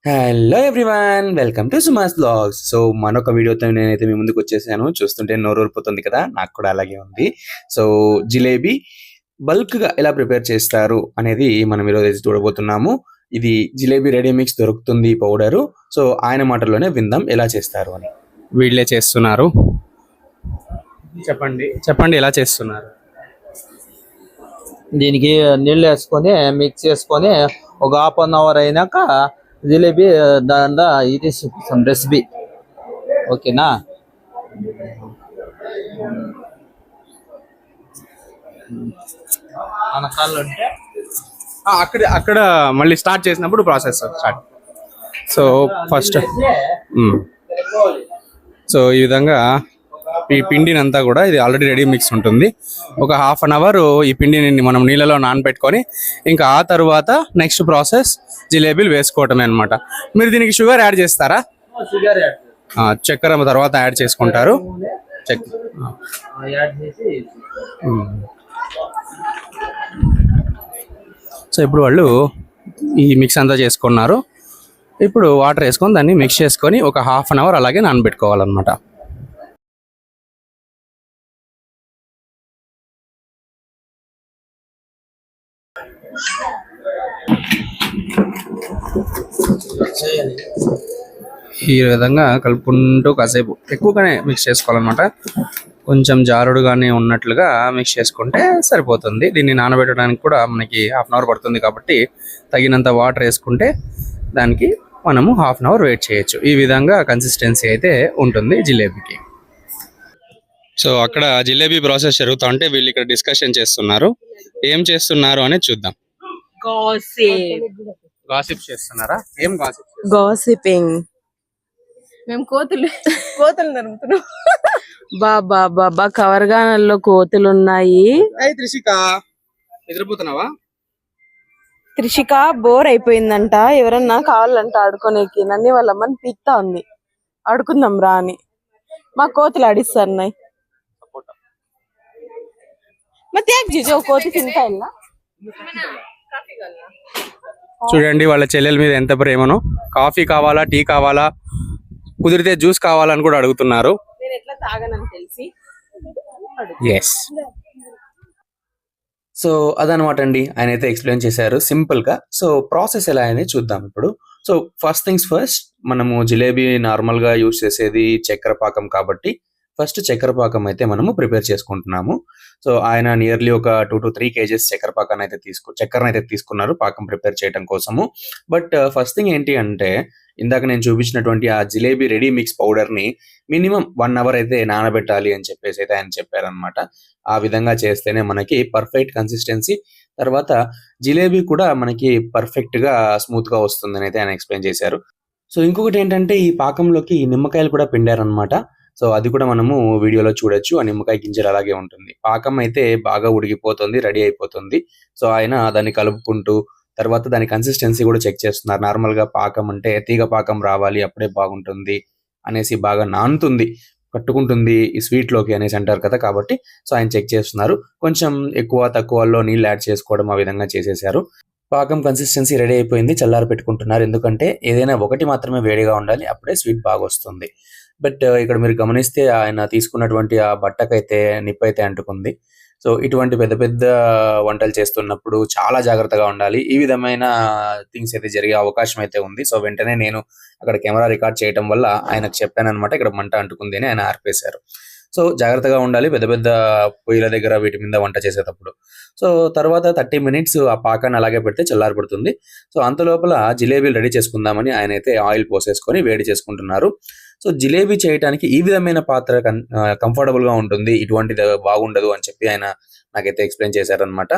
Hello everyone, welcome to Suma's vlogs. So మరొక వీడియోతో నేనైతే మీ ముందుకు వచ్చేసాను. చూస్తుంటే నోరూరిపోతుంది కదా, నాకు కూడా అలాగే ఉంది. సో జిలేబీ బల్క్గా ఎలా ప్రిపేర్ చేస్తారు అనేది మనం ఈరోజు అయితే చూడబోతున్నాము. ఇది జిలేబీ రెడీ మిక్స్ దొరుకుతుంది పౌడరు. సో ఆయన మాటల్లోనే విందాం ఎలా చేస్తారు అని. వీళ్ళే చేస్తున్నారు. చెప్పండి చెప్పండి ఎలా చేస్తున్నారు. దీనికి నీళ్ళు వేసుకొని మిక్స్ చేసుకొని ఒక హాఫ్ అన్ అవర్ అయినాక జిలేబీ దాంట్లో ఇది చూపిస్తాం రెసిపీ. ఓకేనా? మన కాళ్ళు అంటే అక్కడ మళ్ళీ స్టార్ట్ చేసినప్పుడు process start. So first so ఈ విధంగా ఈ పిండిని అంతా కూడా ఇది ఆల్రెడీ రెడీ మిక్స్ ఉంటుంది. ఒక హాఫ్ అన్ అవర్ ఈ పిండిని మనం నీళ్ళలో నానబెట్టుకొని ఇంకా ఆ తర్వాత నెక్స్ట్ ప్రాసెస్ జిలేబీలు వేసుకోవటమే అనమాట. మీరు దీనికి షుగర్ యాడ్ చేస్తారా? షుగర్ చక్కెర తర్వాత యాడ్ చేసుకుంటారు. యాడ్ చేసి సో ఇప్పుడు వాళ్ళు ఈ మిక్స్ అంతా చేసుకున్నారు. ఇప్పుడు వాటర్ వేసుకొని దాన్ని మిక్స్ చేసుకొని ఒక హాఫ్ అన్ అవర్ అలాగే నానబెట్టుకోవాలన్నమాట. ఈ విధంగా కలుపుకుంటూ కాసేపు ఎక్కువగానే మిక్స్ చేసుకోవాలన్నమాట. కొంచెం జారుడుగానే ఉన్నట్లుగా మిక్స్ చేసుకుంటే సరిపోతుంది. దీన్ని నానబెట్టడానికి కూడా మనకి హాఫ్ అన్ అవర్ పడుతుంది కాబట్టి తగినంత వాటర్ వేసుకుంటే దానికి మనము హాఫ్ అన్ అవర్ వెయిట్ చేయొచ్చు. ఈ విధంగా కన్సిస్టెన్సీ అయితే ఉంటుంది జిలేబీకి. సో అక్కడ జిలేబీ ప్రాసెస్ జరుగుతూ ఉంటే వీళ్ళు ఇక్కడ డిస్కషన్ చేస్తున్నారు. ఏం చేస్తున్నారు అనేది చూద్దాం. గాసిప్ చేస్తున్నారా? ఏం గాసిప్? గాసిపింగ్. మేము కోతులు నరుముతున్నాం. బాబా బాబా కవర్గానల్లో కోతులు ఉన్నాయి. త్రిషిక నిద్రపోతున్నావా? త్రిషిక బోర్ అయిపోయిందంట. ఎవరన్నా కావాలంట ఆడుకోనేకి. నన్ను వాళ్ళమ్మని పీక్తా ఉంది. ఆడుకుందాం రా అని. మా కోతులు ఆడిస్తున్నాయి. ಮತ್ತೆ ಯಾಕೆ ಜಿಜೋ ಕೋತಿ ತಿಂತಾ ಇಲ್ಲ? చూడండి వాళ్ళ చెల్లెల మీద ఎంత ప్రేమనో. కాఫీ కావాలా, టీ కావాలా, కుదిరితే జ్యూస్ కావాలని కూడా అడుగుతున్నారు. నేను ఎట్లా తాగనని తెలిసి. ఎస్. సో అదనమాట అండి, ఆయన అయితే ఎక్స్ప్లెయిన్ చేశారు సింపుల్ గా. సో ప్రాసెస్ ఎలా అనేది చూద్దాం ఇప్పుడు. సో ఫస్ట్ థింగ్స్ ఫస్ట్, మనము జిలేబీ నార్మల్ గా యూజ్ చేసేది చక్కెర పాకం కాబట్టి ఫస్ట్ చక్కెర పాకం అయితే మనము ప్రిపేర్ చేసుకుంటున్నాము. సో ఆయన నియర్లీ ఒక 2 to 3 kgs చక్కెరను అయితే తీసుకున్నారు పాకం ప్రిపేర్ చేయడం కోసము. బట్ ఫస్ట్ థింగ్ ఏంటి అంటే, ఇందాక నేను చూపించినటువంటి ఆ జిలేబీ రెడీ మిక్స్ పౌడర్ ని మినిమం 1 hour అయితే నానబెట్టాలి అని చెప్పేసి అయితే ఆయన చెప్పారనమాట. ఆ విధంగా చేస్తేనే మనకి పర్ఫెక్ట్ కన్సిస్టెన్సీ, తర్వాత జిలేబీ కూడా మనకి పర్ఫెక్ట్ గా స్మూత్ గా వస్తుందని అయితే ఆయన ఎక్స్ప్లెయిన్ చేశారు. సో ఇంకొకటి ఏంటంటే, ఈ పాకంలోకి నిమ్మకాయలు కూడా పిండారనమాట. సో అది కూడా మనము వీడియోలో చూడొచ్చు. ఆ నిమ్మకాయ గింజలు అలాగే ఉంటుంది. పాకం అయితే బాగా ఉడికిపోతుంది, రెడీ అయిపోతుంది. సో ఆయన దాన్ని కలుపుకుంటూ తర్వాత దాని కన్సిస్టెన్సీ కూడా చెక్ చేస్తున్నారు. నార్మల్ గా పాకం అంటే తీగ పాకం రావాలి, అప్పుడే బాగుంటుంది అనేసి, బాగా నానుతుంది, కట్టుకుంటుంది ఈ స్వీట్ లోకి అనేసి అంటారు కదా. కాబట్టి సో ఆయన చెక్ చేస్తున్నారు. కొంచెం ఎక్కువ తక్కువలో నీళ్ళు యాడ్ చేసుకోవడం ఆ విధంగా చేసేసారు. పాకం కన్సిస్టెన్సీ రెడీ అయిపోయింది. చల్లారి పెట్టుకుంటున్నారు. ఎందుకంటే ఏదైనా ఒకటి మాత్రమే వేడిగా ఉండాలి, అప్పుడే స్వీట్ బాగా వస్తుంది. బట్ ఇక్కడ మీరు గమనిస్తే ఆయన తీసుకున్నటువంటి ఆ బట్టకైతే నిప్పు అయితే అంటుకుంది. సో ఇటువంటి పెద్ద పెద్ద వంటలు చేస్తున్నప్పుడు చాలా జాగ్రత్తగా ఉండాలి. ఈ విధమైన థింగ్స్ అయితే జరిగే అవకాశం అయితే ఉంది. సో వెంటనే నేను అక్కడ కెమెరా రికార్డ్ చేయడం వల్ల ఆయనకు చెప్పాను అనమాట, ఇక్కడ మంట అంటుకుంది అని. ఆయన ఆర్పేశారు. సో జాగ్రత్తగా ఉండాలి పెద్ద పెద్ద పొయ్యిల దగ్గర వీటి మీద వంట చేసేటప్పుడు. సో తర్వాత 30 minutes ఆ పాకాన్ని అలాగే పెడితే చల్లారిపడుతుంది. సో అంత లోపల జిలేబీలు రెడీ చేసుకుందామని ఆయన అయితే ఆయిల్ పోసేసుకొని వేడి చేసుకుంటున్నారు. సో జిలేబీ చేయడానికి ఈ విధమైన పాత్ర కంఫర్టబుల్ గా ఉంటుంది, ఇటువంటిది బాగుండదు అని చెప్పి ఆయన నాకైతే ఎక్స్ప్లెయిన్ చేశారనమాట.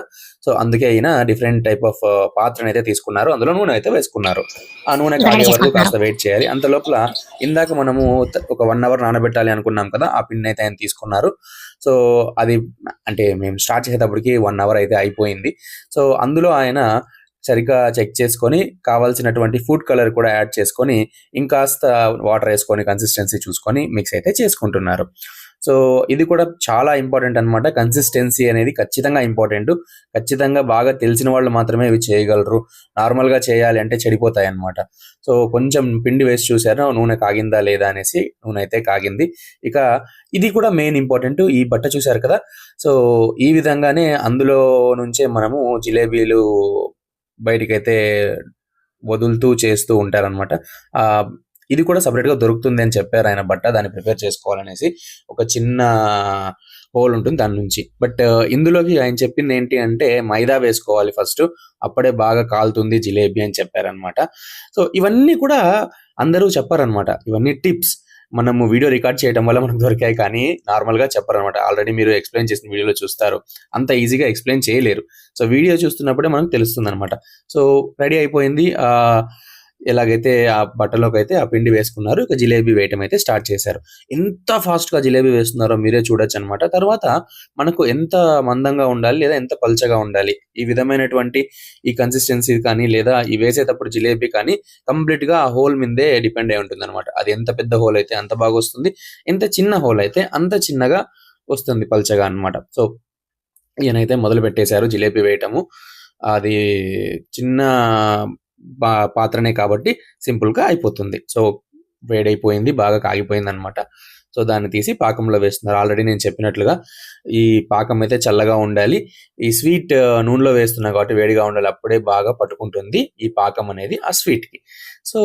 సో అందుకే ఆయన డిఫరెంట్ టైప్ ఆఫ్ పాత్రను అయితే తీసుకున్నారు. అందులో నూనె అయితే వేసుకున్నారు. ఆ నూనె కాగే వరకు కాస్త వెయిట్ చేయాలి. అంత లోపల ఇందాక మనము ఒక 1 hour నానబెట్టాలి అనుకున్నాం కదా, ఆ పిండి అయితే ఆయన తీసుకున్నారు. సో అది అంటే మేము స్టార్ట్ చేసేటప్పటికి 1 hour అయితే అయిపోయింది. సో అందులో ఆయన సరిగ్గా చెక్ చేసుకొని కావాల్సినటువంటి ఫుడ్ కలర్ కూడా యాడ్ చేసుకొని ఇంకాస్త వాటర్ వేసుకొని కన్సిస్టెన్సీ చూసుకొని మిక్స్ అయితే చేసుకుంటున్నారు. సో ఇది కూడా చాలా ఇంపార్టెంట్ అన్నమాట. కన్సిస్టెన్సీ అనేది ఖచ్చితంగా ఇంపార్టెంట్. ఖచ్చితంగా బాగా తెలిసిన వాళ్ళు మాత్రమే ఇవి చేయగలరు. నార్మల్గా చేయాలి అంటే చెడిపోతాయి అన్నమాట. సో కొంచెం పిండి వేసి చూసారు నూనె కాగిందా లేదా అనేసి. నూనె అయితే కాగింది. ఇక ఇది కూడా మెయిన్ ఇంపార్టెంట్. ఈ బట్ట చూసారు కదా, సో ఈ విధంగానే అందులో నుంచే మనము జిలేబీలు బయటికైతే వదులుతూ చేస్తూ ఉంటారనమాట. ఇది కూడా సపరేట్గా దొరుకుతుంది అని చెప్పారు ఆయన బట్ట, దాన్ని ప్రిపేర్ చేసుకోవాలనేసి. ఒక చిన్న హోల్ ఉంటుంది దాని నుంచి. బట్ ఇందులోకి ఆయన చెప్పింది ఏంటి అంటే మైదా వేసుకోవాలి ఫస్ట్, అప్పుడే బాగా కాలుతుంది జిలేబీ అని చెప్పారనమాట. సో ఇవన్నీ కూడా అందరూ చెప్పారనమాట. ఇవన్నీ టిప్స్ మనము వీడియో రికార్డ్ చేయడం వల్ల మనకు దొరికాయి, కానీ నార్మల్గా చెప్పారనమాట. ఆల్రెడీ మీరు ఎక్స్ప్లెయిన్ చేసిన వీడియోలో చూస్తారు, అంత ఈజీగా ఎక్స్ప్లెయిన్ చేయలేరు. సో వీడియో చూస్తున్నప్పుడే మనకు తెలుస్తుంది అనమాట. సో రెడీ అయిపోయింది. ఎలాగైతే ఆ బట్టలోకి అయితే ఆ పిండి వేసుకున్నారు. ఇక జిలేబీ వేయటం అయితే స్టార్ట్ చేశారు. ఎంత ఫాస్ట్గా జిలేబీ వేస్తున్నారో మీరే చూడొచ్చు అనమాట. తర్వాత మనకు ఎంత మందంగా ఉండాలి లేదా ఎంత పల్చగా ఉండాలి, ఈ విధమైనటువంటి ఈ కన్సిస్టెన్సీ కానీ లేదా ఈ వేసేటప్పుడు జిలేబీ కానీ కంప్లీట్గా ఆ హోల్ మీదే డిపెండ్ అయి ఉంటుంది అనమాట. అది ఎంత పెద్ద హోల్ అయితే అంత బాగా వస్తుంది, ఎంత చిన్న హోల్ అయితే అంత చిన్నగా వస్తుంది పల్చగా అనమాట. సో ఈయనైతే మొదలు పెట్టేశారు జిలేబీ వేయటము. అది చిన్న పాత్రనే కాబట్టి సింపుల్గా అయిపోతుంది. సో వేడైపోయింది, బాగా కాగిపోయింది అనమాట. సో దాన్ని తీసి పాకంలో వేస్తున్నారు. ఆల్రెడీ నేను చెప్పినట్లుగా ఈ పాకం అయితే చల్లగా ఉండాలి. ఈ స్వీట్ నూనెలో వేస్తున్నా కాబట్టి వేడిగా ఉండాలి, అప్పుడే బాగా పట్టుకుంటుంది ఈ పాకం అనేది ఆ స్వీట్కి. సో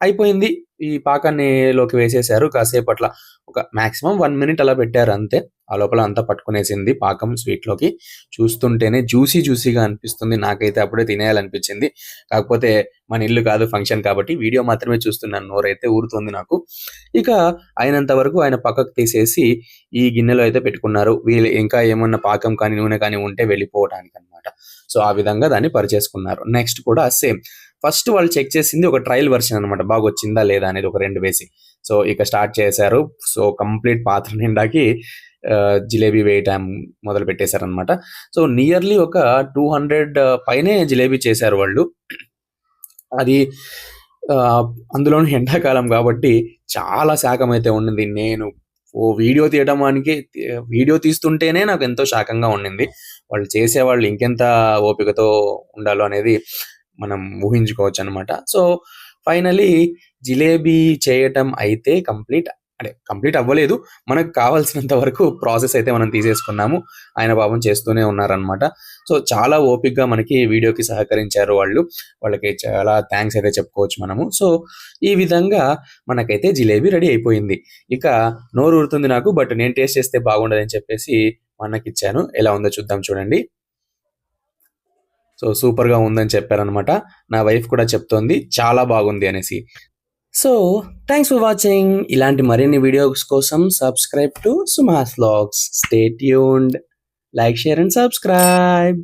అయిపోయింది. ఈ పాకాన్ని లోకి వేసేసారు. కాసేపు అట్లా ఒక మాక్సిమం 1 minute అలా పెట్టారు అంతే. ఆ లోపల అంతా పట్టుకునేసింది పాకం స్వీట్లోకి. చూస్తుంటేనే జ్యూసీగా అనిపిస్తుంది. నాకైతే అప్పుడే తినేయాలనిపించింది. కాకపోతే మన ఇల్లు కాదు, ఫంక్షన్ కాబట్టి వీడియో మాత్రమే చూస్తున్నాను. నోరైతే ఊరుతుంది నాకు. ఇక అయినంత వరకు ఆయన పక్కకు తీసేసి ఈ గిన్నెలో అయితే పెట్టుకున్నారు. వీళ్ళు ఇంకా ఏమన్నా పాకం కానీ నూనె కానీ ఉంటే వెళ్ళిపోవడానికి అనమాట. సో ఆ విధంగా దాన్ని పరిచేసుకున్నారు. నెక్స్ట్ కూడా సేమ్. ఫస్ట్ వాళ్ళు చెక్ చేసింది ఒక ట్రయల్ వర్షన్ అనమాట, బాగా వచ్చిందా లేదా అనేది ఒక 2 వేసి. సో ఇక స్టార్ట్ చేశారు. సో కంప్లీట్ పాత్ర నిండాకి జిలేబీ వేయటం మొదలు పెట్టేశారనమాట. సో నియర్లీ ఒక 200 పైనే జిలేబీ చేశారు వాళ్ళు. అది అందులోనూ ఎండాకాలం కాబట్టి చాలా శాఖం అయితే ఉండింది. నేను వీడియో తీస్తుంటేనే నాకు ఎంతో శాకంగా ఉండింది. వాళ్ళు చేసేవాళ్ళు ఇంకెంత ఓపికతో ఉండాలో అనేది మనం ఊహించుకోవచ్చు అనమాట. సో ఫైనలీ జిలేబీ చేయటం అయితే కంప్లీట్ అవ్వలేదు. మనకు కావాల్సినంత వరకు ప్రాసెస్ అయితే మనం తీసేసుకున్నాము. ఆయన పాపం చేస్తూనే ఉన్నారనమాట. సో చాలా ఓపికగా మనకి వీడియోకి సహకరించారు వాళ్ళు. వాళ్ళకి చాలా థ్యాంక్స్ అయితే చెప్పుకోవచ్చు మనము. సో ఈ విధంగా మనకైతే జిలేబీ రెడీ అయిపోయింది. ఇక నోరు ఊరుతుంది నాకు, బట్ నేను టేస్ట్ చేస్తే బాగుండదని చెప్పేసి మనకిచ్చాను. ఎలా ఉందో చూద్దాం చూడండి. సో సూపర్గా ఉందని చెప్పారనమాట. నా వైఫ్ కూడా చెప్తోంది చాలా బాగుంది అనేసి. So thanks for watching. ఇలాంటి మరిన్ని వీడియోస్ కోసం subscribe to సుమాస్ vlogs. Stay tuned. Like, share and subscribe.